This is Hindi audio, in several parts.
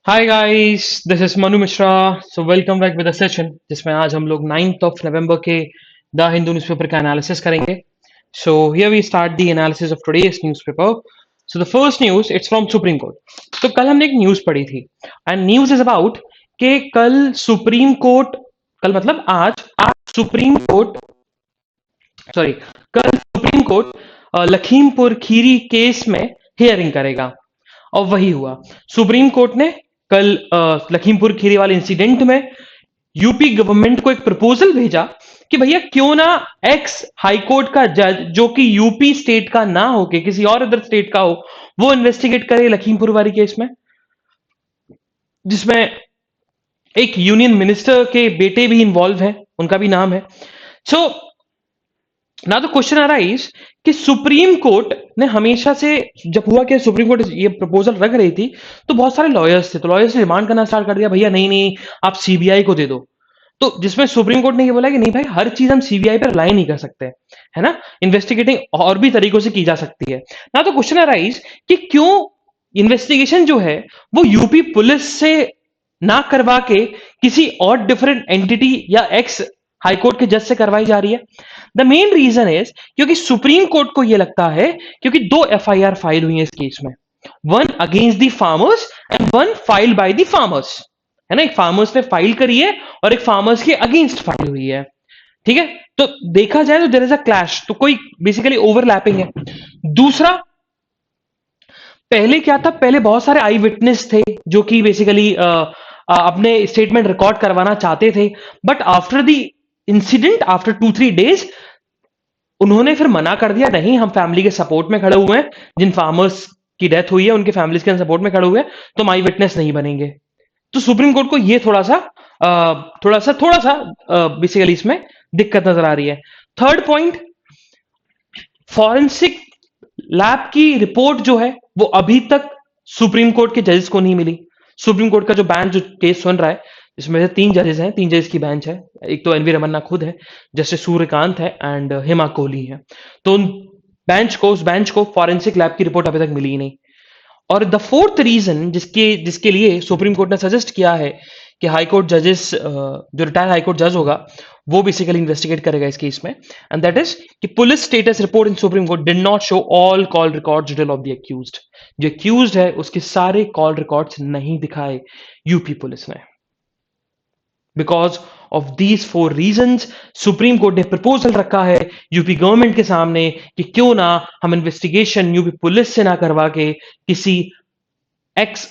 Hi guys, this is Manu Mishra. So welcome back with a session जिसमें आज हम लोग 9th ऑफ नवंबर के द हिंदू न्यूज़पेपर का एनालिसिस करेंगे। So here we start the analysis of today's newspaper. So the first news it's from supreme court. तो कल हमने एक न्यूज़ पढ़ी थी एंड न्यूज़ इज अबाउट कि कल सुप्रीम कोर्ट, कल मतलब आज सुप्रीम कोर्ट, सॉरी, कल supreme court Lakhimpur Kheri case में हियरिंग करेगा। और वही हुआ। सुप्रीम कोर्ट ने कल लखीमपुर खीरी वाले इंसिडेंट में यूपी गवर्नमेंट को एक प्रपोजल भेजा कि भैया क्यों ना एक्स हाई कोर्ट का जज जो कि यूपी स्टेट का ना हो के किसी और अदर स्टेट का हो, वो इन्वेस्टिगेट करे लखीमपुर वाली केस में, जिसमें एक यूनियन मिनिस्टर के बेटे भी इन्वॉल्व है, उनका भी नाम है। सो ना तो क्वेश्चन आ रहा है इस कि सुप्रीम कोर्ट ने हमेशा से, जब हुआ कि सुप्रीम कोर्ट ये प्रपोजल रख रही थी तो बहुत सारे लॉयर्स थे, तो लॉयर्स ने डिमांड करना स्टार्ट कर दिया, भैया नहीं नहीं, आप सीबीआई को दे दो। तो जिसमें सुप्रीम कोर्ट ने ये बोला कि नहीं भाई, हर चीज हम सीबीआई पर रिलाई नहीं कर सकते, है ना। इन्वेस्टिगेटिंग और भी तरीकों से की जा सकती है। ना तो क्वेश्चन अराइज कि क्यों इन्वेस्टिगेशन जो है वो यूपी पुलिस से ना करवा के किसी और डिफरेंट एंटिटी या एक्स हाईकोर्ट के जज से करवाई जा रही है। द मेन रीजन इज क्योंकि सुप्रीम कोर्ट को यह लगता है, क्योंकि दो एफआईआर फाइल हुई है इस केस में, one against the farmers and one filed by the farmers, है ना। एक फार्मर्स ने फाइल करी है और एक फार्मर्स के अगेंस्ट फाइल हुई है, ठीक है। तो देखा जाए तो देयर इज अ क्लैश, तो कोई बेसिकली ओवरलैपिंग है। दूसरा, पहले क्या था, पहले बहुत सारे आई विटनेस थे जो कि बेसिकली अपने स्टेटमेंट रिकॉर्ड करवाना चाहते थे, but after the incident, after 2-3 days, उन्होंने फिर मना कर दिया, नहीं हम फैमिली के सपोर्ट में खड़े हुए हैं, जिन फार्मर्स की डेथ हुई है उनके फैमिलीज के सपोर्ट में खड़े हुए हैं, तो हम आई विटनेस नहीं बनेंगे। तो सुप्रीम कोर्ट को ये थोड़ा सा बेसिकली इसमें दिक्कत नजर आ रही है। थर्ड पॉइंट, फॉरेंसिक लैब की रिपोर्ट जो है वो अभी तक सुप्रीम कोर्ट के जजेस को नहीं मिली। सुप्रीम कोर्ट का जो बेंच जो केस सुन रहा है, इसमें से 3 जजेस हैं, 3 जजेस की बेंच है। एक तो एनवी रमन्ना खुद है, जस्टिस सूर्यकांत है एंड हेमा कोहली है। तो उस बेंच को फॉरेंसिक लैब की रिपोर्ट अभी तक मिली ही नहीं। और द फोर्थ रीजन जिसके जिसके लिए सुप्रीम कोर्ट ने सजेस्ट किया है कि हाई कोर्ट जजेस, जो रिटायर्ड हाई कोर्ट जज होगा, वो बेसिकली इन्वेस्टिगेट करेगा इस केस में, एंड दैट इज कि police status report in supreme court did not show all call records detail of the accused. जो एक्यूज्ड है उसके सारे कॉल रिकॉर्ड्स नहीं दिखाए यूपी पुलिस ने। Because of these 4 reasons supreme court ने प्रपोजल रखा है यूपी गवर्नमेंट के सामने कि क्यों ना हम इन्वेस्टिगेशन यूपी पुलिस से ना करवा के किसी एक्स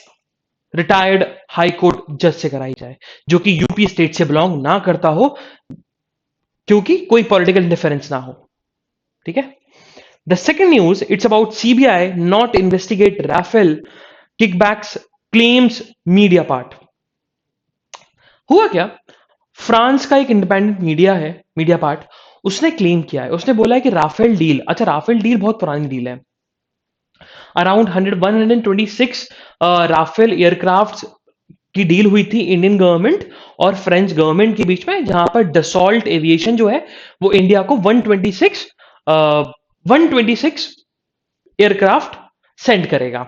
रिटायर्ड हाई कोर्ट जज से कराई जाए, जो कि यूपी स्टेट से बिलोंग ना करता हो, क्योंकि कोई पॉलिटिकल इंटरफेरेंस ना हो, ठीक है। The second news it's about CBI not investigate Rafale kickbacks claims Mediapart. हुआ क्या, फ्रांस का एक इंडिपेंडेंट मीडिया है, मीडिया पार्ट, उसने क्लेम किया है, उसने बोला है कि राफेल डील, अच्छा राफेल डील बहुत पुरानी डील है, अराउंड 126 राफेल एयरक्राफ्ट की डील हुई थी इंडियन गवर्नमेंट और फ्रेंच गवर्नमेंट के बीच में, जहां पर डसॉल्ट एविएशन जो है वो इंडिया को 126 एयरक्राफ्ट सेंड करेगा,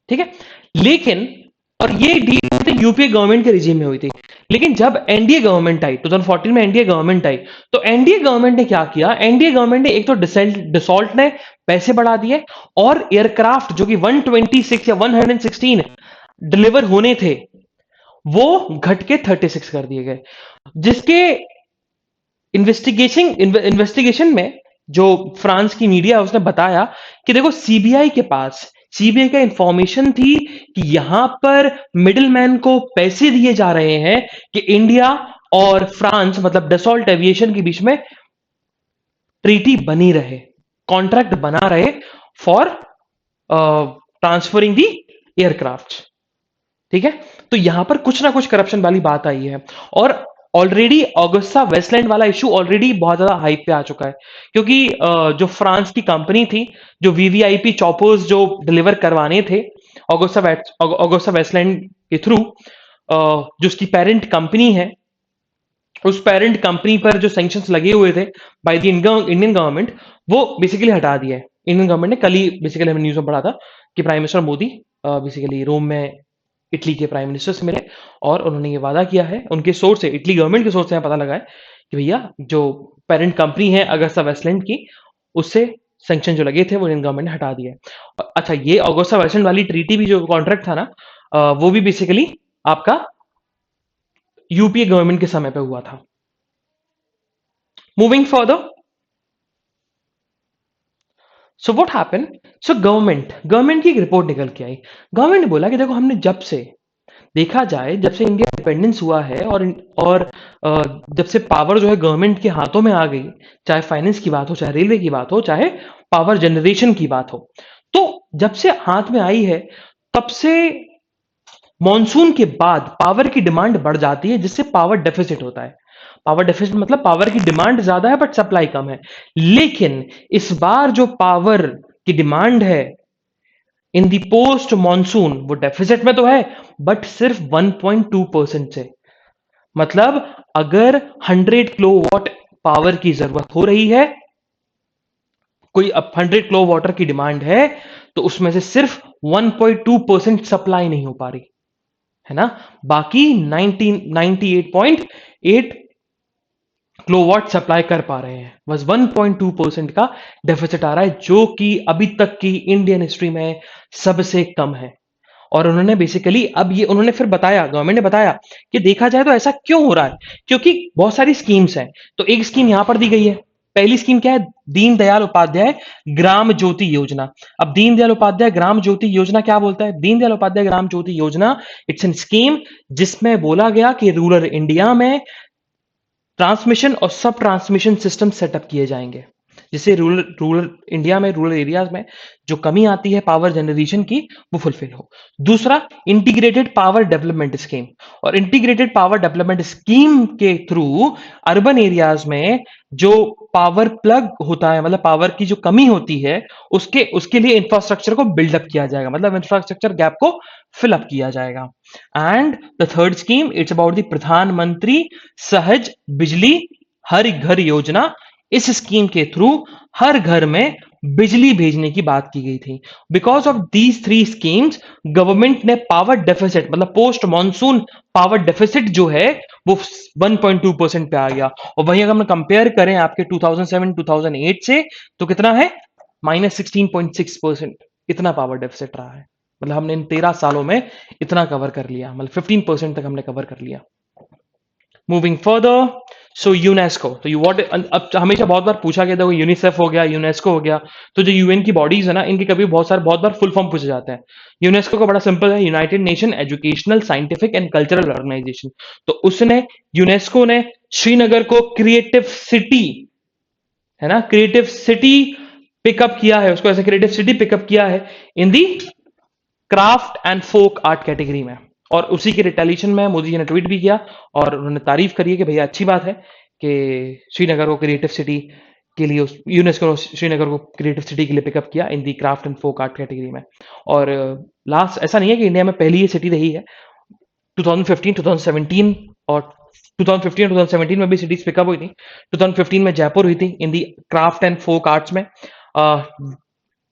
ठीक है। लेकिन, और ये डील यूपीए गवर्नमेंट के रिजीम में हुई थी, लेकिन जब एनडीए गवर्नमेंट आई 2014 में, एनडीए गवर्नमेंट आई, तो एनडीए गवर्नमेंट ने क्या किया, एनडीए गवर्नमेंट ने एक तो डिसॉल्ट ने पैसे बढ़ा दिए, और एयरक्राफ्ट जो कि 126 या 116 डिलीवर होने थे वो घट के 36 कर दिए गए, जिसके इन्वेस्टिगेशन में जो फ्रांस की मीडिया उसने बताया कि देखो सीबीआई का इंफॉर्मेशन थी कि यहां पर मिडिलमैन को पैसे दिए जा रहे हैं कि इंडिया और फ्रांस, मतलब डसॉल्ट एविएशन के बीच में ट्रीटी बनी रहे, कॉन्ट्रैक्ट बना रहे फॉर ट्रांसफरिंग दी एयरक्राफ्ट, ठीक है। तो यहां पर कुछ ना कुछ करप्शन वाली बात आई है, और ऑलरेडी ऑगस्टा वेस्टलैंड वाला इशू ऑलरेडी बहुत ज्यादा हाइप पे आ चुका है, क्योंकि जो फ्रांस की कंपनी थी, जो वीवीआईपी चॉपर्स जो डिलीवर करवाने थे ऑगस्टा वेस्टलैंड के थ्रू, जो उसकी पेरेंट कंपनी है, उस पेरेंट कंपनी पर जो सैंक्शंस लगे हुए थे बाय द इंडियन गवर्नमेंट, वो बेसिकली हटा दिया है इंडियन गवर्नमेंट ने। कल ही बेसिकली हमने न्यूज में पढ़ा था कि प्राइम मिनिस्टर मोदी बेसिकली रोम में इटली के प्राइम मिनिस्टर से मिले और उन्होंने ये वादा किया है, उनके सोर्स से, इटली गवर्नमेंट के सोर्स से पता लगा है कि भैया जो पेरेंट कंपनी है अगस्ता वेस्टलैंड की, उससे सैंक्शन जो लगे थे वो इंडियन गवर्नमेंट ने हटा दिए। अच्छा, ये अगस्ता वेस्टलैंड वाली ट्रीटी भी जो कॉन्ट्रैक्ट था ना, वो भी बेसिकली आपका यूपीए गवर्नमेंट के समय पे हुआ था। Moving further, so what happen, so government की एक रिपोर्ट निकल के आई। गवर्नमेंट ने बोला कि देखो, हमने जब से देखा जाए, जब से इंडिया इंडिपेंडेंस हुआ है और जब से पावर जो है गवर्नमेंट के हाथों में आ गई, चाहे फाइनेंस की बात हो, चाहे रेलवे की बात हो, चाहे पावर जनरेशन की बात हो, तो जब से हाथ में आई है, तब से मॉनसून के बाद पावर की डिमांड बढ़ जाती है, जिससे पावर डेफिसिट होता है। पावर डेफिसिट मतलब पावर की डिमांड ज्यादा है बट सप्लाई कम है। लेकिन इस बार जो पावर की डिमांड है इन दी पोस्ट मॉनसून, वो डेफिसिट में तो है बट सिर्फ 1.2% से। मतलब अगर 100 किलोवाट पावर की जरूरत हो रही है, कोई अब 100 किलो वाटर की डिमांड है, तो उसमें से सिर्फ 1.2% सप्लाई नहीं हो पा रही है ना, बाकी 98.8 किलोवाट सप्लाई कर पा रहे हैं। बस 1.2% का डेफिसिट आ रहा है, जो कि अभी तक की इंडियन हिस्ट्री में सबसे कम है। और उन्होंने बेसिकली अब ये उन्होंने फिर बताया, गवर्नमेंट ने बताया कि देखा जाए तो ऐसा क्यों हो रहा है, क्योंकि बहुत सारी स्कीम्स हैं। तो एक स्कीम यहां पर दी गई है। पहली स्कीम क्या है? दीनदयाल उपाध्याय ग्राम ज्योति योजना। अब दीनदयाल उपाध्याय ग्राम ज्योति योजना क्या बोलता है? दीनदयाल उपाध्याय ग्राम ज्योति योजना, इट्स एन स्कीम जिसमें बोला गया कि रूरल इंडिया में ट्रांसमिशन और सब ट्रांसमिशन सिस्टम सेटअप किए जाएंगे, जिससे रूरल रूरल इंडिया में, रूरल एरियाज में जो कमी आती है पावर जनरेशन की, वो फुलफिल हो। दूसरा, इंटीग्रेटेड पावर डेवलपमेंट स्कीम। और इंटीग्रेटेड पावर डेवलपमेंट स्कीम के थ्रू अर्बन एरियाज में जो पावर प्लग होता है, मतलब पावर की जो कमी होती है, उसके उसके लिए इंफ्रास्ट्रक्चर को बिल्डअप किया जाएगा, मतलब इंफ्रास्ट्रक्चर गैप को फिलअप किया जाएगा। And the third scheme, it's about the प्रधानमंत्री सहज बिजली हर घर योजना। इस स्कीम के थ्रू हर घर में बिजली भेजने की बात की गई थी। Because of these three schemes, government ने पावर डेफिसिट, मतलब पोस्ट मॉनसून पावर डेफिसिट जो है, वो 1.2% पे आ गया। और वहीं अगर हम कंपेयर करें आपके 2007-2008 से, तो कितना है? -16.6%। इतना पावर डेफिसिट रहा है। मतलब हमने इन 13 सालों में इतना कवर कर लिया, मतलब 15% तक हमने कवर कर लिया। मूविंग फर्दर, सो यूनेस्को, तो यू व्हाट, अब हमेशा बहुत बार पूछा गया था, यूनिसेफ हो गया, यूनेस्को हो गया, तो जो यूएन की बॉडीज है ना, इनके कभी बहुत बार फुल फॉर्म पूछे जाते हैं। यूनेस्को का बड़ा सिंपल है, united nation educational scientific and cultural organization. तो उसने, यूनेस्को ने श्रीनगर को क्रिएटिव सिटी, है ना, क्रिएटिव सिटी पिकअप किया है, उसको ऐसे क्रिएटिव सिटी पिकअप किया है in the craft and folk art category में। और उसी के रिटेलिएशन में मोदी जी ने ट्वीट भी किया और उन्होंने तारीफ करी है कि भैया अच्छी बात है कि श्रीनगर को क्रिएटिव सिटी के लिए, यूनेस्को ने श्रीनगर को क्रिएटिव सिटी के लिए पिकअप किया in the craft and folk art category में। और लास्ट, ऐसा नहीं है कि इंडिया में पहली ये सिटी रही है, 2015, 2017 और 2015 और 2017 में भी सिटीज पिकअप हुई थी। 2015 में जयपुर हुई थी in the craft and folk arts में,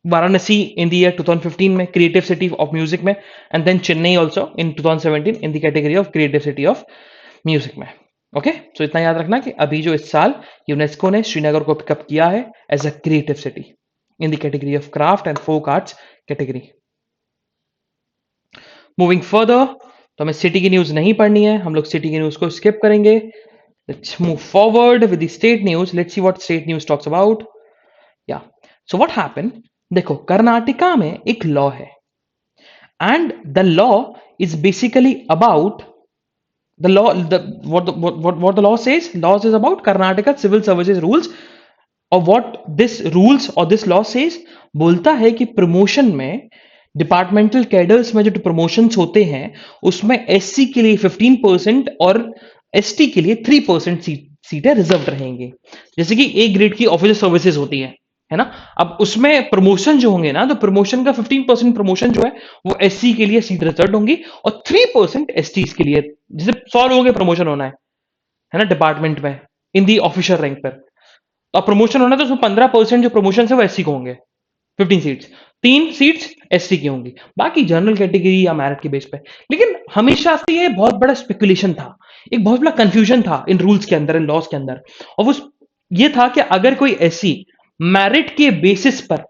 वाराणसी इन द ईयर 2015 में क्रिएटिव सिटी ऑफ म्यूजिक में, and then Chennai also in 2017 in the category of creative city of music में। ओके, तो इतना याद रखना कि अभी जो इस साल यूनेस्को ने श्रीनगर को पिकअप किया है as a creative city in the category of craft and folk arts category. Moving further, तो हमें सिटी की न्यूज नहीं पढ़नी है, हम लोग सिटी की न्यूज को स्किप करेंगे। Let's move forward with the state news. Let's see what state news talks about. या, सो व्हाट हैपेंड, देखो कर्नाटका में एक लॉ है, and the law is basically about the law the what the law says, about Karnataka civil services rules, और what this rules or this law says, बोलता है कि प्रमोशन में, डिपार्टमेंटल कैडर्स में जो प्रमोशंस होते हैं, उसमें एससी के लिए 15% और एसटी के लिए 3% सीटें रिजर्व रहेंगी। जैसे कि ए ग्रेड की ऑफिसर सर्विसेज होती है ना, अब उसमें प्रमोशन जो होंगे ना, तो प्रमोशन का 15% प्रमोशन जो है वो एससी के लिए सीट रिजर्व होंगी और 3% एसटी के लिए। जैसे 100 लोगों के प्रमोशन होना है ना डिपार्टमेंट में इन दी ऑफिसर रैंक पर, तो अब प्रमोशन होना है तो उसमें 15% जो प्रमोशन है वो एससी को होंगे, 15 सीट्स। 3 सीट्स एससी की होंगी, बाकी जनरल कैटेगरी या मेरिट के बेस पे। लेकिन हमेशा से ये बहुत बड़ा स्पेकुलेशन था, एक बहुत बड़ा कंफ्यूजन था इन रूल्स के अंदर, इन लॉज के अंदर। और वो ये था कि अगर कोई एससी मेरिट के बेसिस पर,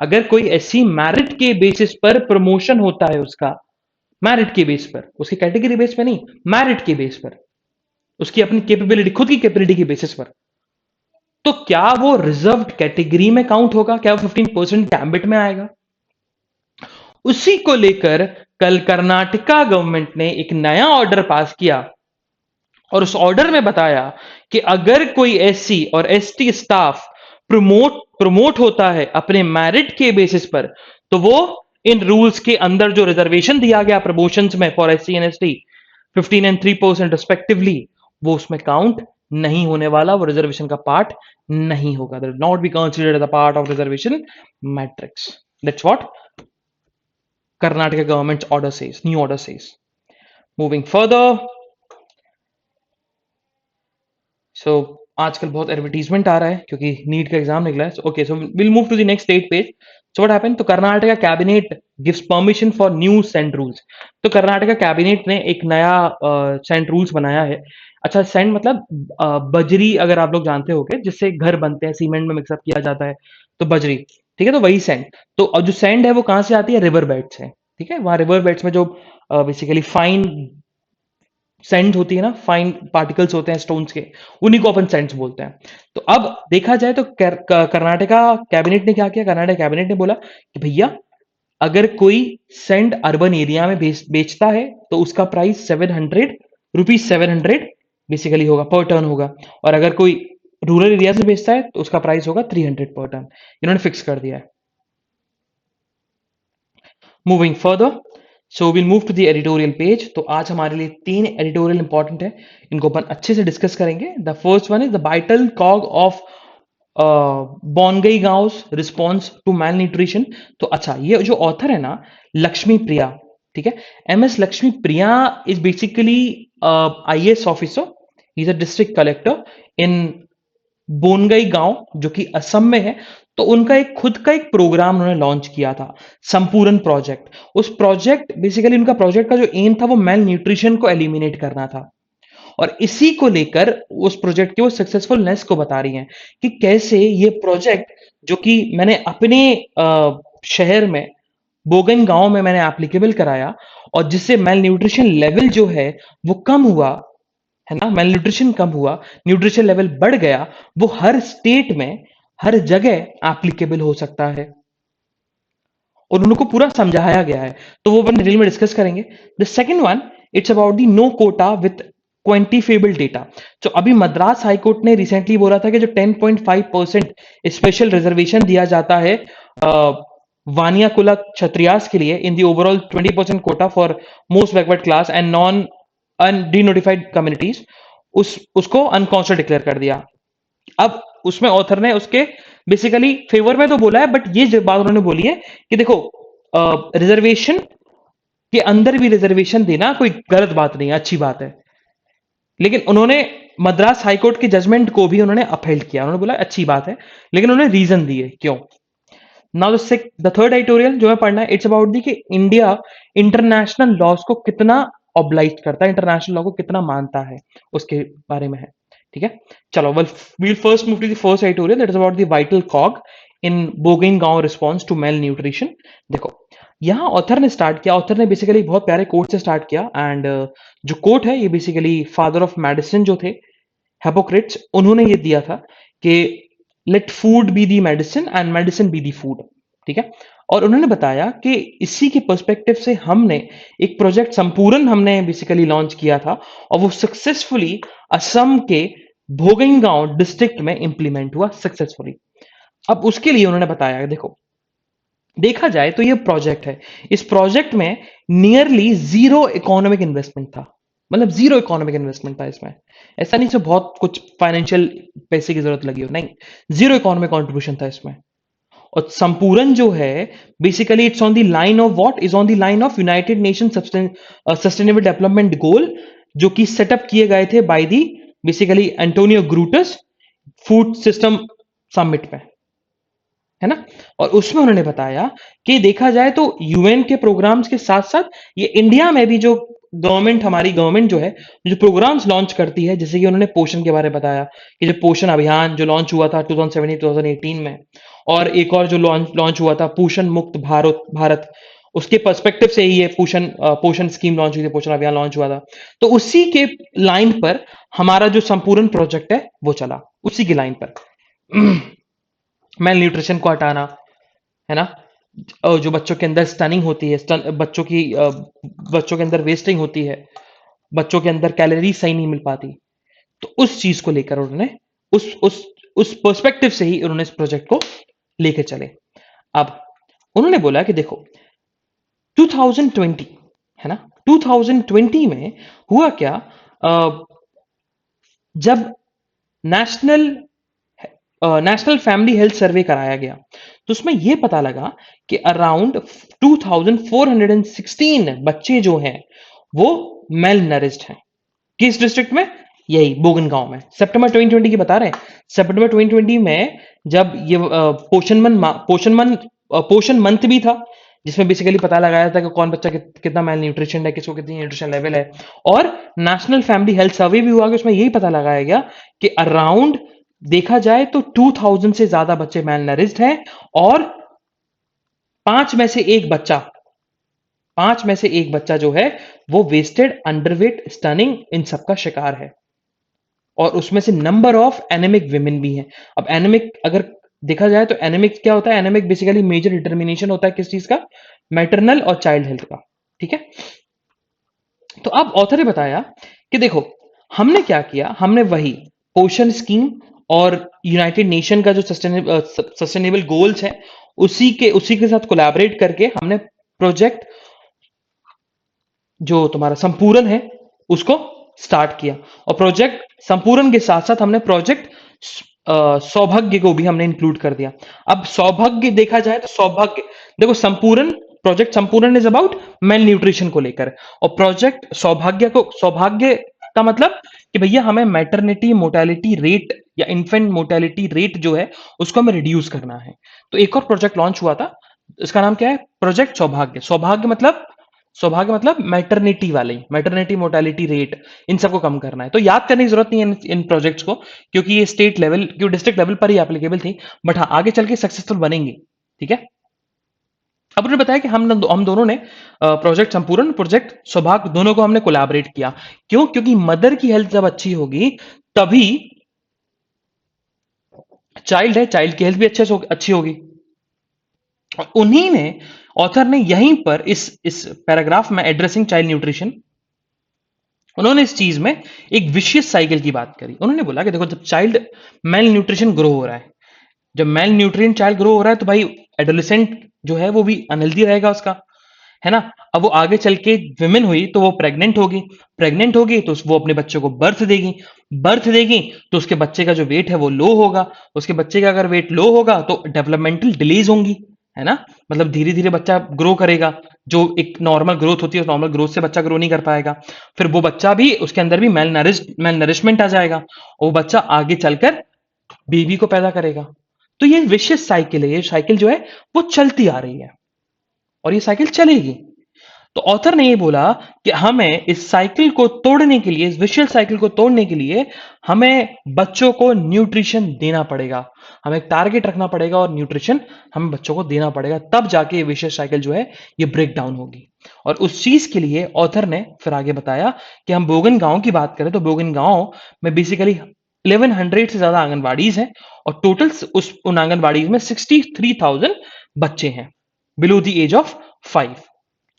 अगर कोई एससी मेरिट के बेसिस पर प्रमोशन होता है उसका, मेरिट के बेस पर, उसकी कैटेगरी बेस पे नहीं, मेरिट के बेस पर, उसकी अपनी कैपेबिलिटी, खुद की कैपेबिलिटी के बेसिस पर, तो क्या वो रिजर्व्ड कैटेगरी में काउंट होगा? क्या वो 15% गैम्बिट में आएगा? उसी को लेकर कल कर्नाटका गवर्नमेंट ने एक नया ऑर्डर पास किया और उस ऑर्डर में बताया कि अगर कोई एससी और एसटी स्टाफ प्रमोट होता है अपने मेरिट के बेसिस पर, तो वो इन रूल्स के अंदर जो रिजर्वेशन दिया गया प्रमोशंस में for SC and ST 15 and 3% respectively, वो उसमें काउंट नहीं होने वाला, वो रिजर्वेशन का पार्ट नहीं होगा, that will not be considered the part of reservation matrix. That's what Karnataka government's order says, new order says. Moving further, so आजकल बहुत एडवर्टीजमेंट आ रहा है क्योंकि नीट का एग्जाम निकला है। Okay, so will move to the next 8 page. So what happened, तो Karnataka cabinet gives permission for new sand rules. तो कर्नाटका कैबिनेट ने एक नया सेंट रूल्स बनाया है। अच्छा, सेंट मतलब बजरी, अगर आप लोग जानते होगे जिससे घर बनते हैं, सीमेंट में मिक्सअप किया जाता है, तो बजरी, ठीक है, तो वही सैंड। तो अब जो सैंड है वो कहाँ से आती है? रिवर बेड से, ठीक है। वहां रिवर बेड्स में जो बेसिकली फाइन सैंड होती है ना, फाइन पार्टिकल्स होते हैं स्टोन्स के, उन्हीं को अपन सैंड्स बोलते हैं। तो अब देखा जाए तो कर्नाटका कैबिनेट ने क्या किया? कर्नाटक कैबिनेट ने बोला कि भैया, अगर कोई सैंड अर्बन एरिया में बेचता है तो उसका प्राइस 700 बेसिकली होगा, पर टन होगा। और अगर कोई रूरल एरिया से बेचता है तो उसका प्राइस होगा 300 पर टन। इन्होंने फिक्स कर दिया है। Moving further, so will move to the editorial page. तो आज हमारे लिए 3 एडिटोरियल इंपॉर्टेंट है, इनको अपन अच्छे से डिस्कस करेंगे। The first one is the vital cog of Bongaigaon response to mail nutrition. तो अच्छा, ये जो ऑथर है ना, लक्ष्मी प्रिया, ठीक है, M S Lakshmi Priya is basically IAS officer, he is a district collector in Bongaigaon जो कि असम में है। तो उनका एक खुद का एक प्रोग्राम उन्होंने लॉन्च किया था, संपूर्ण प्रोजेक्ट। उस प्रोजेक्ट, बेसिकली उनका प्रोजेक्ट का जो एम था वो मेल न्यूट्रिशन को एलिमिनेट करना था। और इसी को लेकर उस प्रोजेक्ट के वो सक्सेसफुलनेस को बता रही हैं कि कैसे ये प्रोजेक्ट, जो कि मैंने अपने शहर में बोगन गांव में मैंने एप्लीकेबल कराया, और जिससे मेल न्यूट्रिशन लेवल जो है वो कम हुआ, है ना, मेल न्यूट्रिशन कम हुआ, न्यूट्रिशन लेवल बढ़ गया, वो हर स्टेट में, हर जगह एप्लीकेबल हो सकता है। और उनको पूरा समझाया गया है, तो वो अपन डिटेल में डिस्कस करेंगे। The second one, it's about the no quota with quantifiable data. तो अभी मद्रास हाईकोर्ट ने रिसेंटली बोला था कि जो 10.5% स्पेशल रिजर्वेशन दिया जाता है वानिया कुला क्षत्रियास के लिए in the overall 20% quota for most backward class and non denotified communities, उसको अनकॉन्स्टिट्यूशनल डिक्लेयर कर दिया। अब उसमें ऑथर ने उसके बेसिकली फेवर में तो बोला है, बट ये जो बात उन्होंने बोली है कि देखो, रिजर्वेशन के अंदर भी रिजर्वेशन देना कोई गलत बात नहीं है, अच्छी बात है। लेकिन उन्होंने मद्रास हाईकोर्ट के जजमेंट को भी उन्होंने अपहेल्ड किया, उन्होंने बोला अच्छी बात है, लेकिन उन्होंने रीजन दिए क्यों। नाउ द थर्ड एडिटोरियल जो मैं पढ़ना है, इट्स अबाउट दी कि इंडिया इंटरनेशनल लॉज को कितना ऑब्लाइज करता है, इंटरनेशनल लॉ को कितना मानता है, उसके बारे में है, ठीक है। चलो, we'll first move to the first editorial, that is about the vital cog in बोगिनगांव response to malnutrition। देखो, यहाँ ऑथर ने स्टार्ट किया, ऑथर ने बेसिकली बहुत प्यारे कोट से स्टार्ट किया, एंड जो कोट है ये बेसिकली फादर ऑफ मेडिसिन जो थे हिपोक्रेट्स, उन्होंने ये दिया था कि let food be the medicine and medicine be the food, ठीक है। और उन्होंने बताया कि इसी के पर्सपेक्टिव से हमने एक प्रोजेक्ट संपूर्ण हमने बेसिकली लॉन्च किया था, और वो सक्सेसफुली असम के भोगनगांव डिस्ट्रिक्ट में इंप्लीमेंट हुआ सक्सेसफुली। अब उसके लिए उन्होंने बताया, देखो, देखा जाए तो ये प्रोजेक्ट है, इस प्रोजेक्ट में नियरली जीरो इकोनॉमिक इन्वेस्टमेंट था, मतलब जीरो इकोनॉमिक इन्वेस्टमेंट था इसमें। ऐसा नहीं से बहुत कुछ फाइनेंशियल पैसे की जरूरत लगी हो, नहीं, जीरो इकोनॉमिक कंट्रीब्यूशन था इसमें। और संपूर्ण जो है basically it's on the line of what, is on the line of United Nation sustainable development goal, जो कि सेटअप किए गए थे by the basically Antonio Guterres food system summit में। है ना? और उसमें उन्होंने बताया कि देखा जाए तो यूएन के प्रोग्राम्स के साथ-साथ ये इंडिया में भी जो गवर्नमेंट हमारी गवर्नमेंट जो है, जो प्रोग्राम्स लॉन्च करती है, जैसे कि उन्होंने पोषण के बारे में बताया कि जो पोषण अभियान जो लॉन्च हुआ था 2017-2018 में और एक और जो लॉन्च लॉन्च हुआ था पोषण मुक्त भारत उसके पर्सपेक्टिव से ही ये पोषण स्कीम लॉन्च हुई थी, पोषण अभियान लॉन्च हुआ था। तो उसी के लाइन पर हमारा जो संपूर्ण प्रोजेक्ट है, वो चला, उसी की लाइन पर। मेल न्यूट्रिशन को हटाना, है ना? जो बच्चों के अंदर स्टनिंग होती है, बच्चों के अंदर वेस्टिंग होती है, बच्चों के अंदर कैलोरी सही नहीं मिल पाती। तो उस चीज को लेकर उन्होंने उस पर्सपेक्टिव से ही उन्होंने इस प्रोजेक्ट को लेके चले। अब उन्होंने बोला कि देखो 2020 है ना, 2020 में हुआ क्या, अ, जब national national family health survey कराया गया तो उसमें यह पता लगा कि अराउंड 2416 बच्चे जो हैं वो मेल नरिस्ड हैं। किस डिस्ट्रिक्ट में? यही बोगन गांव में। सितंबर 2020 की बता रहे हैं। सितंबर 2020 में जब ये पोषण मंथ भी था, जिसमें बेसिकली पता लगाया था कि कौन बच्चा कितना मेल न्यूट्रिशन है, किसको कितनी न्यूट्रिशन लेवल है। और नेशनल फैमिली हेल्थ सर्वे भी हुआ कि उसमें यही पता लगाया गया कि अराउंड देखा जाए तो 2000 से ज्यादा बच्चे मेल नरिस्ड हैं और पांच में से एक बच्चा जो है वो वेस्टेड, अंडरवेट, स्टनिंग इन सब का शिकार है। और उसमें से नंबर ऑफ एनेमिक विमेन भी हैं। अब एनेमिक अगर देखा जाए तो एनेमिक क्या होता है? एनेमिक बेसिकली मेजर डिटर्मिनेशन होता है किस चीज का? मैटरनल और चाइल्ड हेल्थ का। ठीक है। तो अब ऑथर ने बताया कि देखो हमने क्या किया, हमने वही पोषण स्कीम और यूनाइटेड नेशन का जो सस्टेनेबल गोल्स है उसी के साथ कोलैबोरेट करके हमने प्रोजेक्ट जो तुम्हारा संपूर्ण है उसको स्टार्ट किया। और प्रोजेक्ट संपूर्ण के साथ साथ हमने प्रोजेक्ट सौभाग्य को भी हमने इंक्लूड कर दिया। अब सौभाग्य देखा जाए तो सौभाग्य देखो संपूर्ण प्रोजेक्ट संपूर्ण इज अबाउट मेल न्यूट्रिशन को लेकर, और प्रोजेक्ट सौभाग्य का मतलब कि भैया हमें मैटरनिटी मोर्टेलिटी रेट या इन्फेंट मोर्टेलिटी रेट जो है उसको हमें रिड्यूस करना है। तो एक और प्रोजेक्ट लॉन्च हुआ था, इसका नाम क्या है? प्रोजेक्ट सौभाग्य। सौभाग्य मतलब मैटरनिटी मोर्टेलिटी रेट, इन सबको कम करना है। तो याद करने की जरूरत नहीं है इन प्रोजेक्ट्स को, क्योंकि ये स्टेट लेवल क्योंकि डिस्ट्रिक्ट लेवल पर ही एप्लीकेबल थी। बट हाँ आगे चल के सक्सेसफुल बनेंगी। ठीक है। अब उन्होंने बताया कि हम दोनों ने प्रोजेक्ट संपूर्ण, प्रोजेक्ट सौभाग्य दोनों को हमने कोलैबोरेट किया। क्यों? क्योंकि मदर की हेल्थ जब अच्छी होगी तभी चाइल्ड की हेल्थ भी अच्छी होगी। और उन्हीं ने ऑथर ने यहीं पर इस पैराग्राफ में एड्रेसिंग चाइल्ड न्यूट्रिशन उन्होंने इस चीज में एक विशियस साइकिल की बात करी। उन्होंने बोला कि देखो जब चाइल्ड मेल न्यूट्रिशन ग्रो हो रहा है, जब मेल न्यूट्रिएंट चाइल्ड ग्रो हो रहा है तो भाई एडोलेसेंट जो है वो भी अनहेल्दी रहेगा उसका, है ना? अब वो आगे चल के विमेन हुई तो वो प्रेग्नेंट होगी तो वो अपने बच्चे को बर्थ देगी तो उसके बच्चे का जो वेट है वो लो होगा। उसके बच्चे का अगर वेट लो होगा तो डेवलपमेंटल डिलेज होंगी, है ना? मतलब धीरे धीरे बच्चा ग्रो करेगा, जो एक नॉर्मल ग्रोथ होती है नॉर्मल ग्रोथ से बच्चा ग्रो नहीं कर पाएगा। फिर वो बच्चा भी उसके अंदर भी मेल नरिशमेंट आ जाएगा और वो बच्चा आगे चलकर बेबी को पैदा करेगा। तो ये विशियस साइकिल है, ये साइकिल जो है वो चलती आ रही है और ये साइकिल चलेगी। तो ऑथर ने ये बोला कि हमें इस साइकिल को तोड़ने के लिए, इस विशियस साइकिल को तोड़ने के लिए हमें बच्चों को न्यूट्रिशन देना पड़ेगा। हमें एक टारगेट रखना पड़ेगा और न्यूट्रिशन हमें बच्चों को देना पड़ेगा, तब जाके ये विशियस साइकिल जो है ये ब्रेक डाउन होगी। और उस चीज के लिए ऑथर ने फिर आगे बताया कि हम बोगन गांव की बात करें तो बोगन गांव में बेसिकली 1100 से ज्यादा आंगनबाड़ीज हैं और टोटल उन आंगनबाड़ीज में 63,000 बच्चे हैं बिलो द एज ऑफ 5।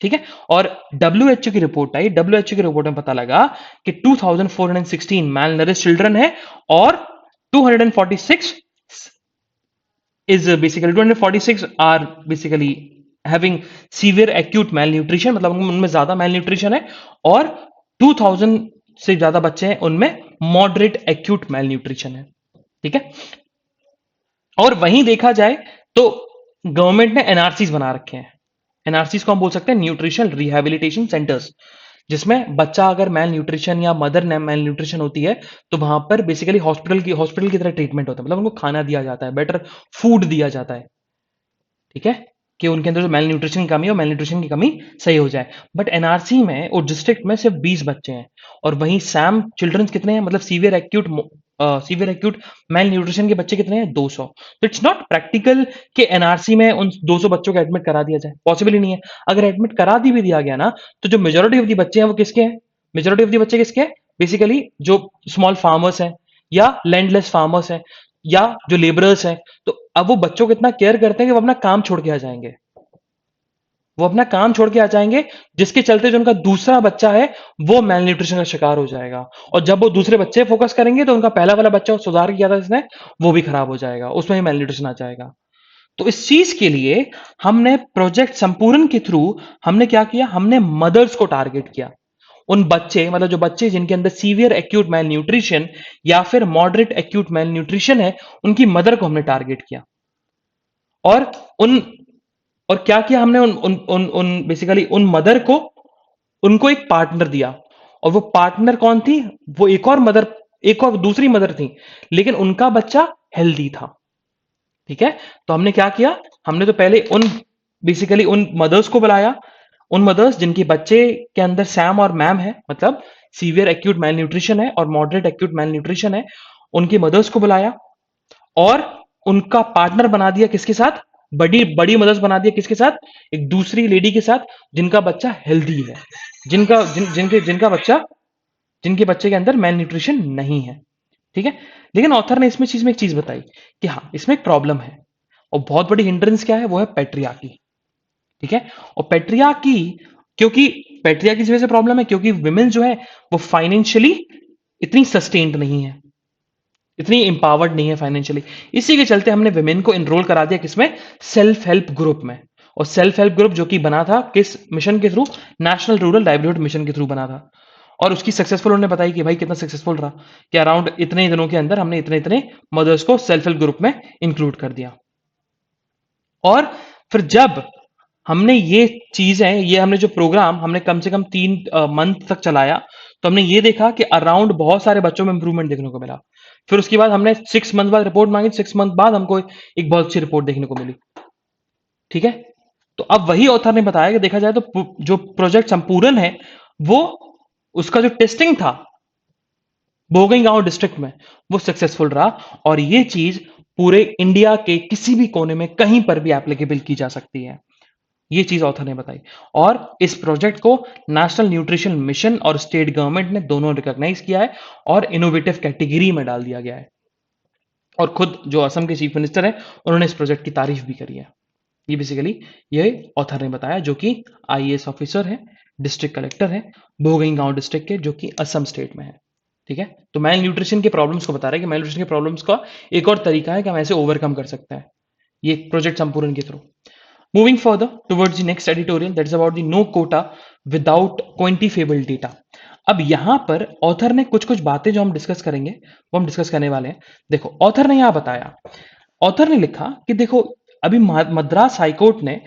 ठीक है। और डब्ल्यूएचओ की रिपोर्ट आई, डब्ल्यूएचओ की रिपोर्ट में पता लगा कि 2416 मैल नरिश चिल्ड्रन है और 246 is basically 246 are basically having severe acute malnutrition, मतलब उनमें ज्यादा मेल न्यूट्रिशन है, और 2000 से ज्यादा बच्चे हैं उनमें मॉडरेट एक्यूट मेल न्यूट्रिशन है। ठीक है। और वहीं देखा जाए तो गवर्नमेंट ने एनआरसीज बना रखे हैं। एनआरसीज को हम बोल सकते हैं न्यूट्रिशन रिहैबिलिटेशन सेंटर्स, जिसमें बच्चा अगर मेल न्यूट्रिशन या मदर मेल न्यूट्रिशन होती है तो वहां पर बेसिकली हॉस्पिटल की तरह ट्रीटमेंट होता है, मतलब उनको खाना दिया जाता है, बेटर फूड दिया जाता है। ठीक है, कि उनके अंदर जो मेल न्यूट्रिशन की कमी है, मेल न्यूट्रिशन की कमी सही हो जाए। बट एनआरसी में और डिस्ट्रिक्ट में सिर्फ 20 बच्चे हैं, और वहीं सैम चिल्ड्रंस कितने हैं, मतलब सीवियर एक्यूट मेल न्यूट्रिशन के बच्चे कितने हैं, 200। तो इट्स नॉट प्रैक्टिकल कि एनआरसी में उन 200 बच्चों को एडमिट करा दिया जाए, पॉसिबल ही नहीं है। अगर एडमिट करा भी दिया गया ना, तो जो मेजोरिटी ऑफ दी बच्चे हैं वो किसके हैं, मेजोरिटी ऑफ दी बच्चे किसके हैं, बेसिकली जो स्मॉल फार्मर्स हैं या लैंडलेस फार्मर्स हैं या जो लेबरर्स हैं। तो अब वो बच्चों को इतना केयर करते हैं कि वो अपना काम छोड़ के आ जाएंगे, वो अपना काम छोड़ के आ जाएंगे, जिसके चलते जो उनका दूसरा बच्चा है वो मेल न्यूट्रिशन का शिकार हो जाएगा। और जब वो दूसरे बच्चे फोकस करेंगे तो उनका पहला वाला बच्चा सुधार किया था जिसने, वो भी खराब हो जाएगा, उसमें भी मेल न्यूट्रिशन आ जाएगा। तो इस चीज के लिए हमने प्रोजेक्ट संपूर्ण के थ्रू हमने क्या किया, हमने मदर्स को टारगेट किया। उन बच्चे, मतलब जो बच्चे जिनके अंदर सीवियर एक्यूट मेल न्यूट्रिशन या फिर मॉडरेट एक्यूट मेल न्यूट्रिशन है, उनकी मदर को हमने टारगेट किया। और उन और क्या किया हमने, उन उन उन, उन बेसिकली उन मदर को, उनको एक पार्टनर दिया। और वो पार्टनर कौन थी, वो एक और दूसरी मदर थी, लेकिन उनका बच्चा हेल्दी था। ठीक है, तो हमने क्या किया, हमने तो पहले बेसिकली उन मदर्स को बुलाया, उन मदर्स जिनके बच्चे के अंदर सैम और मैम है, मतलब सीवियर एक्यूट मेल न्यूट्रिशन है और मॉडरेट एक्यूट मेल न्यूट्रिशन है, उनकी मदर्स को बुलाया और उनका पार्टनर बना दिया किसके साथ, बड़ी बड़ी मदर्स बना दिया किसके साथ, एक दूसरी लेडी के साथ जिनका बच्चा हेल्दी है, जिनका बच्चा, जिनके बच्चे के अंदर मेल न्यूट्रिशन नहीं है। ठीक है, लेकिन ऑथर ने इसमें चीज में एक चीज बताई कि हाँ इसमें एक प्रॉब्लम है, और बहुत बड़ी हिंड्रेंस क्या है, वो है पेट्रियार्की। ठीक है, और पेट्रियार्की, क्योंकि पेट्रियार्की की वजह से प्रॉब्लम है क्योंकि विमेन जो है वो फाइनेंशियली इतनी सस्टेन्ड नहीं है, इतनी एम्पावर्ड नहीं है फाइनेंशियली। इसी के चलते हमने विमेन को एनरोल करा दिया किसमें, सेल्फ हेल्प ग्रुप में। और सेल्फ हेल्प ग्रुप जो कि बना था किस मिशन के through, national rural livelihood mission के थ्रू बना था। और उसकी सक्सेसफुल उन्होंने बताई कि भाई कितना सक्सेसफुल रहा, कि अराउंड इतने दिनों के अंदर हमने इतने इतने मदर्स को सेल्फ हेल्प ग्रुप में इंक्लूड कर दिया। और फिर जब हमने ये चीजें, ये हमने जो प्रोग्राम हमने कम से कम 3 मंथ तक चलाया, तो हमने ये देखा कि अराउंड बहुत सारे बच्चों में इंप्रूवमेंट देखने को मिला। फिर उसके बाद हमने 6 मंथ बाद रिपोर्ट मांगी, 6 मंथ बाद हमको एक बहुत अच्छी रिपोर्ट देखने को मिली। ठीक है, तो अब वही ऑथर ने बताया कि देखा जाए तो जो प्रोजेक्ट संपूर्ण है, वो उसका जो टेस्टिंग था बोगईगांव डिस्ट्रिक्ट में, वो सक्सेसफुल रहा। और ये चीज पूरे इंडिया के किसी भी कोने में कहीं पर भी एप्लीकेबल की जा सकती है, ये चीज ऑथर ने बताई। और इस प्रोजेक्ट को नेशनल न्यूट्रिशन मिशन और स्टेट गवर्नमेंट ने दोनों रिकॉग्नाइज किया है और इनोवेटिव कैटेगरी में डाल दिया गया है। और खुद जो असम के चीफ मिनिस्टर हैं, उन्होंने इस प्रोजेक्ट की तारीफ भी करी है। ये बेसिकली ये ऑथर ने बताया, जो कि आईएएस ऑफिसर है, डिस्ट्रिक्ट कलेक्टर है बोगईगांव डिस्ट्रिक्ट के, जो कि असम स्टेट में है। ठीक है, तो मेल न्यूट्रिशन के प्रॉब्लम्स को बता रहा है कि मेल न्यूट्रिशन के प्रॉब्लम्स का एक और तरीका है कि हम ऐसे ओवरकम कर सकते हैं, ये प्रोजेक्ट संपूर्ण के through. Moving further towards the next editorial, that is about the no quota without quantifiable data. अब यहां पर ऑथर ने कुछ कुछ बातें जो हम डिस्कस करेंगे वो हम डिस्कस करने वाले हैं। देखो ऑथर ने यहां बताया, ऑथर ने लिखा कि देखो अभी मद्रास हाईकोर्ट ने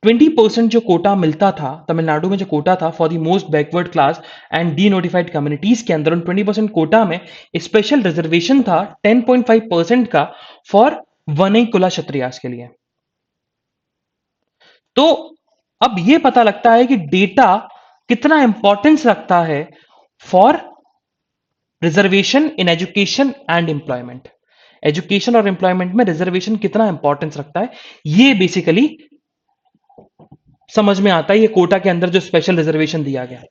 20% जो कोटा मिलता था, तमिलनाडु में जो कोटा था for the most backward class and D notified communities के अंदर, उन 20% कोटा में स्पेशल रिजर्वेशन था 10.5% का फॉर वनई कुला क्षत्रियास के लिए। तो अब यह पता लगता है कि डेटा कितना इंपॉर्टेंस रखता है for reservation in education and employment. Education और एम्प्लॉयमेंट में रिजर्वेशन कितना इंपॉर्टेंस रखता है, यह बेसिकली समझ में आता है। ये कोटा के अंदर जो स्पेशल रिजर्वेशन दिया गया,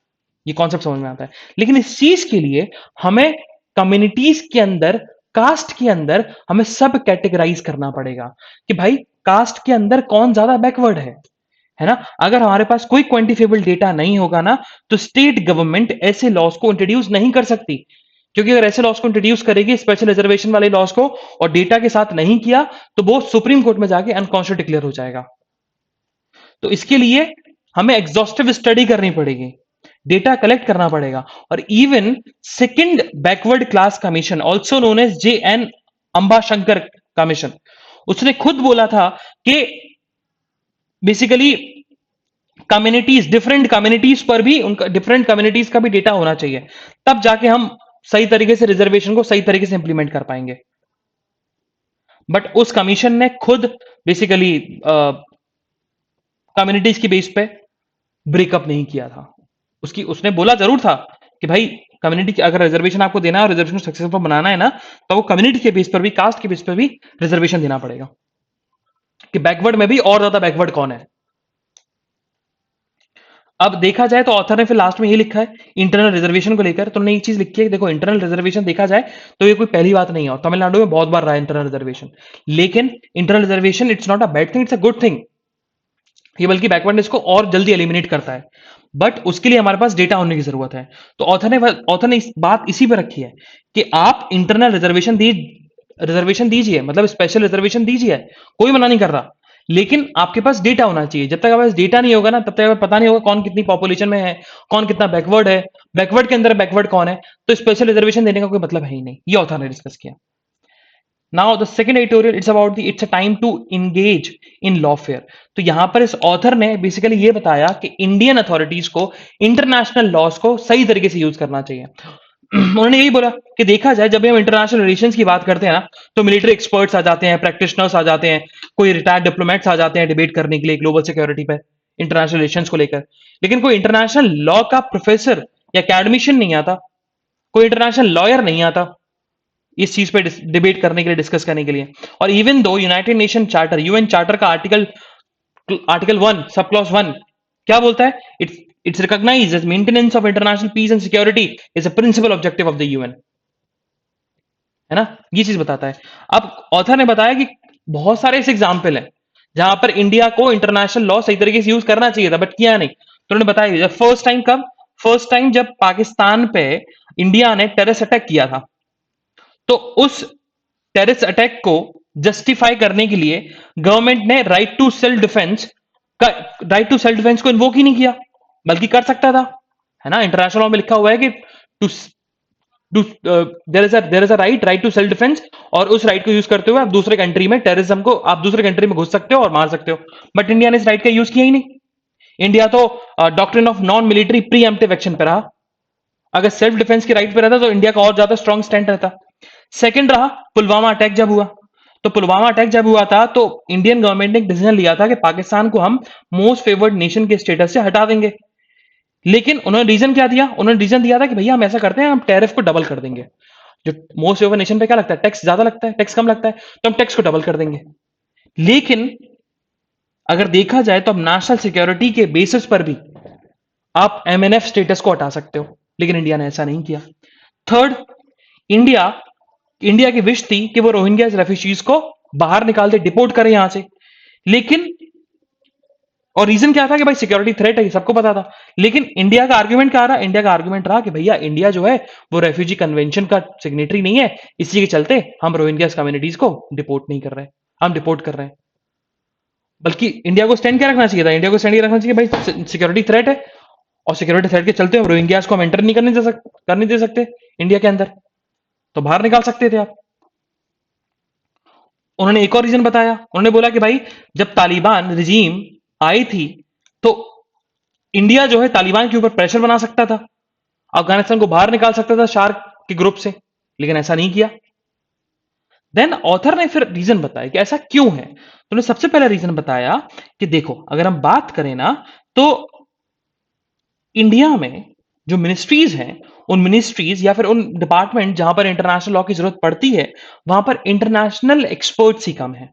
ये कॉन्सेप्ट समझ में आता है। लेकिन इस चीज के लिए हमें कम्युनिटीज के अंदर, कास्ट के अंदर हमें सब कैटेगराइज करना पड़ेगा कि भाई कास्ट के अंदर कौन ज्यादा बैकवर्ड है ना। अगर हमारे पास कोई क्वांटिफिकेबल डेटा नहीं होगा ना, तो स्टेट गवर्नमेंट ऐसे लॉस को इंट्रोड्यूस नहीं कर सकती। क्योंकि अगर ऐसे लॉस को इंट्रोड्यूस करेगी, स्पेशल रिजर्वेशन वाले लॉस को, और डेटा के साथ नहीं किया, तो वो सुप्रीम कोर्ट में जाके अनकॉन्स्टिट्यूशनल डिक्लेयर हो जाएगा। तो इसके लिए हमें एग्जॉस्टिव स्टडी करनी पड़ेगी, डेटा कलेक्ट करना पड़ेगा। और even second backward class commission, also known as JN Ambashankar commission, उसने खुद बोला था कि बेसिकली कम्युनिटीज, डिफरेंट कम्युनिटीज पर भी, उनका डिफरेंट कम्युनिटीज का भी डेटा होना चाहिए, तब जाके हम सही तरीके से रिजर्वेशन को सही तरीके से इंप्लीमेंट कर पाएंगे। बट उस कमीशन ने खुद बेसिकली कम्युनिटीज की बेस पे ब्रेकअप नहीं किया था। उसकी उसने बोला जरूर था कि भाई कम्युनिटी की अगर रिजर्वेशन आपको देना है और रिजर्वेशन सक्सेसफुल बनाना है ना, तो वो कम्युनिटी के बेस पर भी, कास्ट के बेस पर भी रिजर्वेशन देना पड़ेगा, कि बैकवर्ड में भी और ज्यादा बैकवर्ड कौन है। अब देखा जाए तो ऑथर ने फिर लास्ट में ये लिखा है इंटरनल रिजर्वेशन को लेकर, तो उन्होंने एक चीज लिखी है कि देखो इंटरनल रिजर्वेशन देखा जाए तो ये कोई पहली बात नहीं है, और तमिलनाडु में बहुत बार रहा है इंटरनल रिजर्वेशन। लेकिन internal reservation it's not a bad thing, it's a good thing. ये बल्कि बैकवर्डनेस को और जल्दी एलिमिनेट करता है, बट उसके लिए हमारे पास डेटा होने की जरूरत है। तो ऑथर ने इस बात इसी पर रखी है कि आप इंटरनल रिजर्वेशन दीजिए, मतलब स्पेशल रिजर्वेशन दीजिए, कोई मना नहीं कर रहा, लेकिन आपके पास डेटा होना चाहिए। जब तक आपके पास डेटा नहीं होगा ना, तब तक हमें पता नहीं होगा कौन कितनी पॉपुलेशन में है, कौन कितना बैकवर्ड है, बैकवर्ड के अंदर बैकवर्ड कौन है, तो स्पेशल रिजर्वेशन देने का कोई मतलब है ही नहीं। ये ऑथर ने डिस्कस किया। Now the second editorial it's about the it's a time to engage in lawfare. तो यहां पर इस ऑथर ने बेसिकली ये बताया कि इंडियन अथॉरिटीज को इंटरनेशनल लॉज को सही तरीके से यूज करना चाहिए। उन्होंने यही बोला कि देखा जाए जब भी हम इंटरनेशनल रिलेशंस की बात करते हैं ना, तो मिलिट्री एक्सपर्ट्स आ जाते हैं, प्रैक्टिशनर्स आ जाते हैं, कोई रिटायर्ड डिप्लोमेट्स आ जाते हैं डिबेट करने के लिए ग्लोबल सिक्योरिटी पे, इंटरनेशनल रिलेशंस को लेकर। लेकिन कोई इंटरनेशनल लॉ का प्रोफेसर या अकेडमिशियन नहीं आता, कोई इंटरनेशनल लॉयर नहीं आता इस चीज पे डिबेट करने के लिए, डिस्कस करने के लिए। और even though united nation charter, UN charter का आर्टिकल आर्टिकल 1 सब क्लॉज 1 क्या बोलता है, it's recognized as maintenance of international peace and security is a principal objective of the UN, है ना, ये चीज बताता है। अब ऑथर ने बताया कि बहुत सारे ऐसे एग्जाम्पल हैं जहां पर इंडिया को इंटरनेशनल लॉ सही तरीके से यूज करना चाहिए था, बट किया नहीं। तो उन्होंने बताया फर्स्ट टाइम कब, फर्स्ट टाइम जब पाकिस्तान पे इंडिया ने टेररिस्ट अटैक किया था, तो उस टेररिस्ट अटैक को जस्टिफाई करने के लिए गवर्नमेंट ने का राइट टू सेल्फ डिफेंस को इन्वोक ही नहीं किया, बल्कि कर सकता था, है ना। इंटरनेशनल लॉ में लिखा हुआ है कि to to there is a right to self defence, और उस राइट को यूज करते हुए आप दूसरे कंट्री में टेररिज्म को, आप दूसरे कंट्री में घुस सकते हो और मार सकते हो। बट इंडिया ने इस राइट का यूज किया ही नहीं। इंडिया तो doctrine of non military pre emptive action पे रहा। अगर सेल्फ डिफेंस के राइट पे रहता तो इंडिया का और ज्यादा स्ट्रॉन्ग स्टैंड रहता। सेकंड रहा पुलवामा अटैक जब हुआ, तो पुलवामा अटैक जब हुआ था तो इंडियन गवर्नमेंट ने एक डिसीजन लिया था कि पाकिस्तान को हम मोस्ट फेवर्ड नेशन के स्टेटस से हटा देंगे। लेकिन उन्होंने रीजन क्या दिया, उन्होंने रीजन दिया था कि भैया हम ऐसा करते हैं, हम टैरिफ को डबल कर देंगे। जो मोस्ट फेवर्ड नेशन पे क्या लगता है, टैक्स ज्यादा लगता है, टैक्स कम लगता है, तो हम टैक्स को डबल कर देंगे। लेकिन अगर देखा जाए तो अब नेशनल सिक्योरिटी के बेसिस पर भी आप एमएनएफ स्टेटस को हटा सकते हो, लेकिन इंडिया ने ऐसा नहीं किया। थर्ड, इंडिया इंडिया की विश थी कि वो रोहिंग्या रेफ्यूजीज को बाहर निकाल दे, डिपोर्ट करे यहां से। लेकिन और रीजन क्या था कि भाई सिक्योरिटी थ्रेट है, सबको पता था। लेकिन इंडिया का आर्ग्यूमेंट क्या रहा, इंडिया का आर्ग्यूमेंट रहा कि भैया इंडिया जो है वो रेफ्यूजी कन्वेंशन का सिग्नेटरी नहीं है, इसी के चलते हम रोहिंग्या कम्युनिटीज को डिपोर्ट नहीं कर रहे, हम डिपोर्ट कर रहे हैं। बल्कि इंडिया को स्टैंड क्या रखना चाहिए था, इंडिया को स्टैंड ये रखना चाहिए भाई सिक्योरिटी थ्रेट है, और सिक्योरिटी थ्रेट के चलते हम रोहिंग्यास को हम एंटर नहीं करने दे सकते इंडिया के अंदर, तो बाहर निकाल सकते थे आप। उन्होंने एक और रीजन बताया, उन्होंने बोला कि भाई जब तालिबान रिजीम आई थी तो इंडिया जो है तालिबान के ऊपर प्रेशर बना सकता था, अफगानिस्तान को बाहर निकाल सकता था शार्क के ग्रुप से, लेकिन ऐसा नहीं किया। देन ऑथर ने फिर रीजन बताया कि ऐसा क्यों है। तो उन्होंने सबसे पहला रीजन बताया कि देखो अगर हम बात करें ना, तो इंडिया में जो मिनिस्ट्रीज हैं, उन मिनिस्ट्रीज या फिर उन डिपार्टमेंट जहां पर इंटरनेशनल लॉ की जरूरत पड़ती है, वहां पर इंटरनेशनल एक्सपर्ट्स ही कम है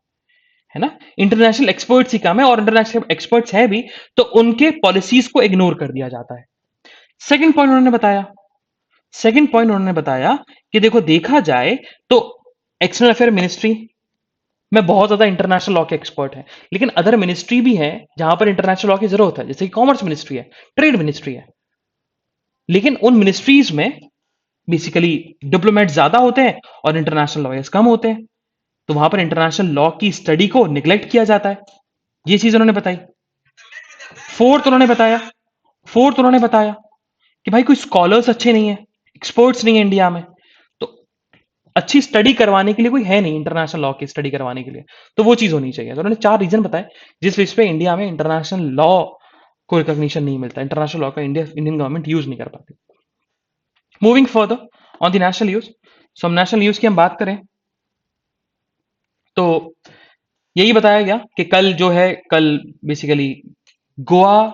ना, इंटरनेशनल एक्सपर्ट्स ही कम है, और इंटरनेशनल एक्सपर्ट्स है भी तो उनके पॉलिसीज को इग्नोर कर दिया जाता है। सेकंड पॉइंट उन्होंने बताया, सेकंड पॉइंट उन्होंने बताया कि देखो देखा जाए तो एक्सटर्नल अफेयर मिनिस्ट्री में बहुत ज्यादा इंटरनेशनल लॉ के एक्सपर्ट हैं, लेकिन अदर मिनिस्ट्री भी है जहां पर इंटरनेशनल लॉ की जरूरत है, जैसे कि कॉमर्स मिनिस्ट्री है, ट्रेड मिनिस्ट्री है। लेकिन उन मिनिस्ट्रीज में बेसिकली डिप्लोमेट ज्यादा होते हैं और इंटरनेशनल लॉयर्स कम होते हैं, तो वहां पर इंटरनेशनल लॉ की स्टडी को निग्लेक्ट किया जाता है। ये चीज उन्होंने बताई। फोर्थ उन्होंने बताया, फोर्थ उन्होंने बताया कि भाई कोई स्कॉलर्स अच्छे नहीं है, एक्सपर्ट्स नहीं है इंडिया में, तो अच्छी स्टडी करवाने के लिए कोई है नहीं इंटरनेशनल लॉ की स्टडी करवाने के लिए, तो वो चीज होनी चाहिए। तो उन्होंने चार रीजन बताए जिस बेस पे इंडिया में इंटरनेशनल लॉ को रिकॉग्निशन नहीं मिलता, इंटरनेशनल लॉ का इंडियन गवर्नमेंट यूज नहीं कर पाती। Moving further on the national use, so हम नेशनल यूज की हम बात करें तो यही बताया गया कि कल जो है, कल basically Goa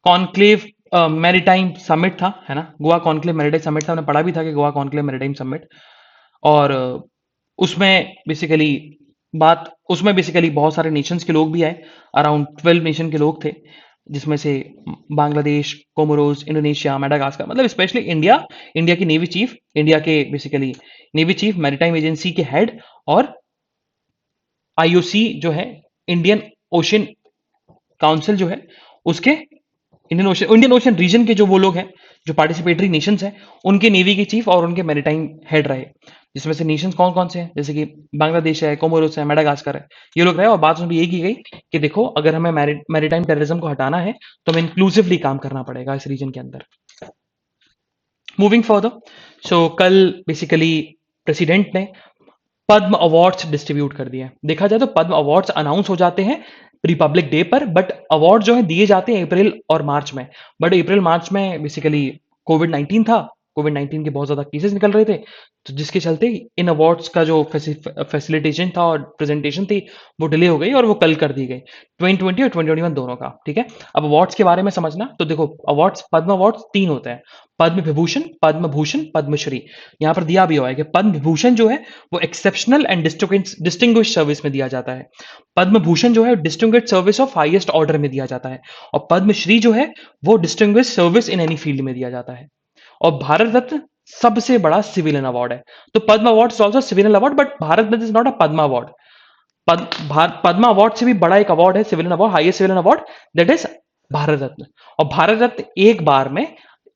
conclave maritime summit था, है ना? गोवा कॉन्क्लेव मैरीटाइम समिट था, हमने पढ़ा भी था कि गोवा कॉन्क्लेव मैरीटाइम समिट। और उसमें बेसिकली उसमें बेसिकली बहुत सारे नेशंस के लोग भी आए। अराउंड 12 नेशन के लोग थे, जिसमें से बांग्लादेश, कोमोरोस, इंडोनेशिया, मेडागास्कर, मतलब स्पेशली इंडिया, इंडिया की नेवी चीफ, इंडिया के basically navy chief, maritime agency के हेड, और आईओसी जो है, इंडियन ओशन काउंसिल जो है, उसके इंडियन ओशन रीजन के जो वो लोग हैं, जो पार्टिसिपेटरी नेशंस हैं, उनके नेवी के चीफ और उनके मैरीटाइम हेड रहे। जिसमें से नेशंस कौन कौन से हैं, जैसे कि बांग्लादेश है, कोमोरोस है, मेडागास्कर है, ये लोग रहे। और बात उसमें ये की गई कि देखो, अगर हमें मैरीटाइम टेररिज्म को हटाना है तो हमें इंक्लूसिवली काम करना पड़ेगा इस रीजन के अंदर। मूविंग फर्दर, सो कल बेसिकली प्रेसिडेंट ने पद्म अवार्ड्स डिस्ट्रीब्यूट कर दिए। देखा जाए तो पद्म अवार्ड्स अनाउंस हो जाते हैं रिपब्लिक डे पर, बट अवार्ड जो है दिए जाते हैं अप्रैल और मार्च में। बट अप्रैल मार्च में बेसिकली कोविड 19 था, कोविड 19 के बहुत ज्यादा केसेस निकल रहे थे, तो जिसके चलते इन अवार्ड्स का जो फैसिलिटेशन था और प्रेजेंटेशन थी, वो डिले हो गई और वो कल कर दी गई, 2020 और 2021 दोनों का। ठीक है, अब अवार्ड्स के बारे में समझना, तो देखो, अवार्ड्स, पद्म अवार्ड्स 3 होते हैं: पद्म विभूषण, पद्म भूषण, पद्मश्री। यहाँ पर दिया भी हुआ है कि पद्म विभूषण जो है वो एक्सेप्शनल एंड डिस्टिंग्विश सर्विस में दिया जाता है। पद्म भूषण जो है distinguish service of highest order में दिया जाता है। और पद्मश्री जो है वो distinguish service in any field में दिया जाता है। और भारत रत्न सबसे बड़ा सिविलियन अवार्ड है। तो Padma award is also civilian award, but Bharat Ratna is not a Padma award. Padma award से भी बड़ा एक अवार्ड है, civilian award, highest civilian award, that is Bharat Ratna. और भारत रत्न एक बार में,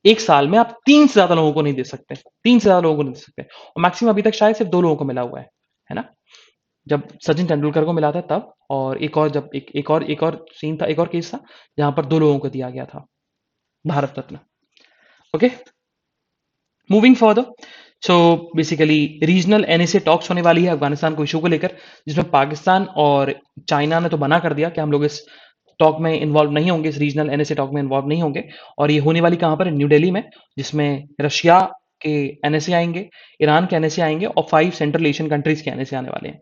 एक साल में आप 3 से ज्यादा लोगों को नहीं दे सकते, 3 से ज्यादा लोगों को नहीं दे सकते। और मैक्सिमम अभी तक शायद सिर्फ 2 लोगों को मिला हुआ है ना? जब सचिन तेंदुलकर को मिला था तब, और एक और, जब एक और सीन था, एक और केस था जहां पर 2 लोगों को दिया गया था Bharat Ratna. Okay, moving further, so basically regional NSA talks होने वाली है अफगानिस्तान को इशू को लेकर, जिसमें पाकिस्तान और चाइना ने तो मना कर दिया कि हम लोग इस टॉक में इन्वॉल्व नहीं होंगे, इस रीजनल एनएसए टॉक में इन्वॉल्व नहीं होंगे। और ये होने वाली कहां पर है? न्यू दिल्ली में, जिसमें रशिया के एनएसए आएंगे, ईरान के एनएसए आएंगे, और 5 सेंट्रल एशियन कंट्रीज के एनएसए आने वाले हैं।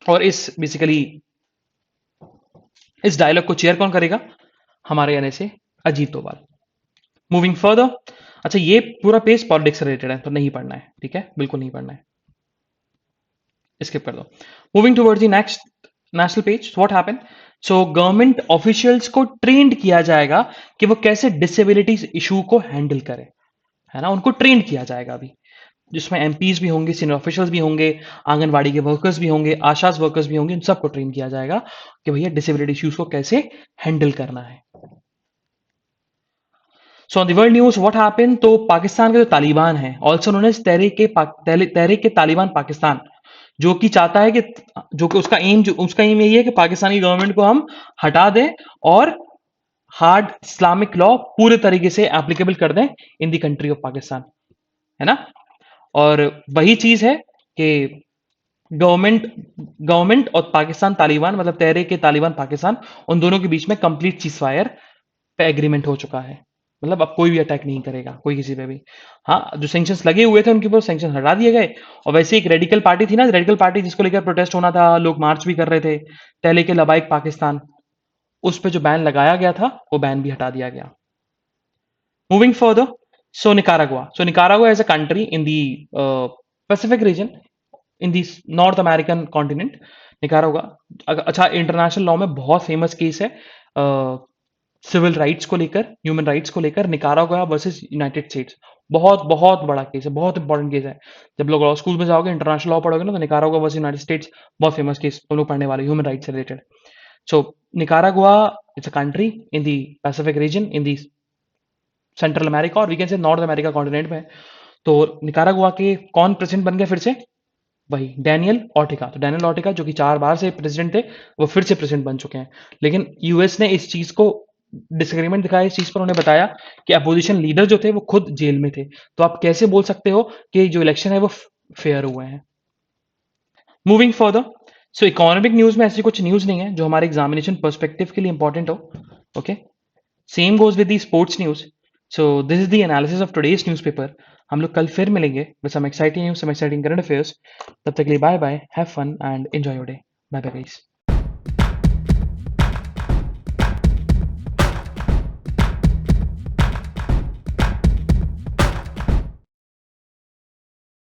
और इस बेसिकली इस डायलॉग को चेयर कौन करेगा? हमारे NSA Ajit Doval. Moving further, अच्छा, ये पूरा पेज पॉलिटिक्स से रिलेटेड है तो नहीं पढ़ना है, ठीक है, बिल्कुल नहीं पढ़ना है, स्किप कर दो। Moving towards the next national page, what happened? So government officials को ट्रेंड किया जाएगा कि वो कैसे डिसेबिलिटीज इशू को हैंडल करें, है ना? उनको ट्रेंड किया जाएगा अभी, जिसमें एमपीज भी होंगे, सीनियर ऑफिशियल्स भी होंगे, आंगनवाड़ी के वर्कर्स भी होंगे, आशास वर्कर्स भी होंगे, उन सबको ट्रेन किया जाएगा कि भैया डिसेबिलिटी इश्यूज को कैसे हैंडल करना है। So on the world news what happened? तो पाकिस्तान के जो तालिबान है, ऑल्सो नोन एज तहरीक तालिबान पाकिस्तान, जो कि चाहता है कि, जो कि उसका एम यही है कि पाकिस्तानी गवर्नमेंट को हम हटा दें और हार्ड इस्लामिक लॉ पूरे तरीके से एप्लीकेबल कर दें in the country of Pakistan, है ना? और वही चीज है कि गवर्नमेंट गवर्नमेंट और पाकिस्तान तालिबान, मतलब तहरीक के तालिबान पाकिस्तान, उन दोनों के बीच में कंप्लीट चीज फायर पे एग्रीमेंट हो चुका है। मतलब अब कोई भी अटैक नहीं करेगा, कोई किसी पे भी। हाँ, जो सैंक्शंस लगे हुए थे उनके ऊपर सैंक्शन हटा दिए गए। और वैसे एक रेडिकल पार्टी थी ना, रेडिकल पार्टी जिसको लेकर प्रोटेस्ट होना था, लोग मार्च भी कर रहे थे, तहरीक लबाइक पाकिस्तान, उस पे जो बैन लगाया गया था वो बैन भी हटा दिया गया। Moving further, so Nicaragua as a country in the Pacific region, in the north American continent. Nicaragua, अच्छा, इंटरनेशनल लॉ में बहुत फेमस केस है सिविल राइट्स को लेकर, ह्यूमन राइट्स को लेकर, निकारागुआ वर्सेस यूनाइटेड स्टेट्स। बहुत बहुत बड़ा केस है, बहुत इंपॉर्टेंट केस है। जब लोग लॉ स्कूल में जाओगे, इंटरनेशनल लॉ पढ़ोगे ना, तो निकारागुआ वर्सेस यूनाइटेड स्टेट्स बहुत फेमस केस तुम लोग पढ़ने वाले, ह्यूमन राइट्स से related. So Nicaragua it's a country in the Pacific region, in the central America, और we can say north America continent में। तो निकारागुआ के कौन प्रेसिडेंट बन गए फिर से? वही डैनियल ऑर्टेगा। तो डैनियल ऑर्टेगा, जो कि 4 बार से प्रेसिडेंट थे, वो फिर से प्रेसिडेंट बन चुके हैं। लेकिन यूएस ने इस चीज को डिसएग्रीमेंट दिखाया, इस चीज पर उन्हें बताया कि अपोजिशन लीडर जो थे वो खुद जेल में थे, तो आप कैसे बोल सकते हो कि जो इलेक्शन है वो फेयर हुए हैं? मूविंग फर्दर, सो इकोनॉमिक न्यूज में ऐसी कुछ न्यूज नहीं है जो हमारे एग्जामिनेशन पर्सपेक्टिव के लिए इंपॉर्टेंट हो। Okay, same goes with the sports news. So this is the analysis of today's newspaper. हम लोग कल फिर मिलेंगे with some exciting news, some exciting current affairs. तब तक के लिए bye bye, have fun and enjoy your day. Bye bye guys.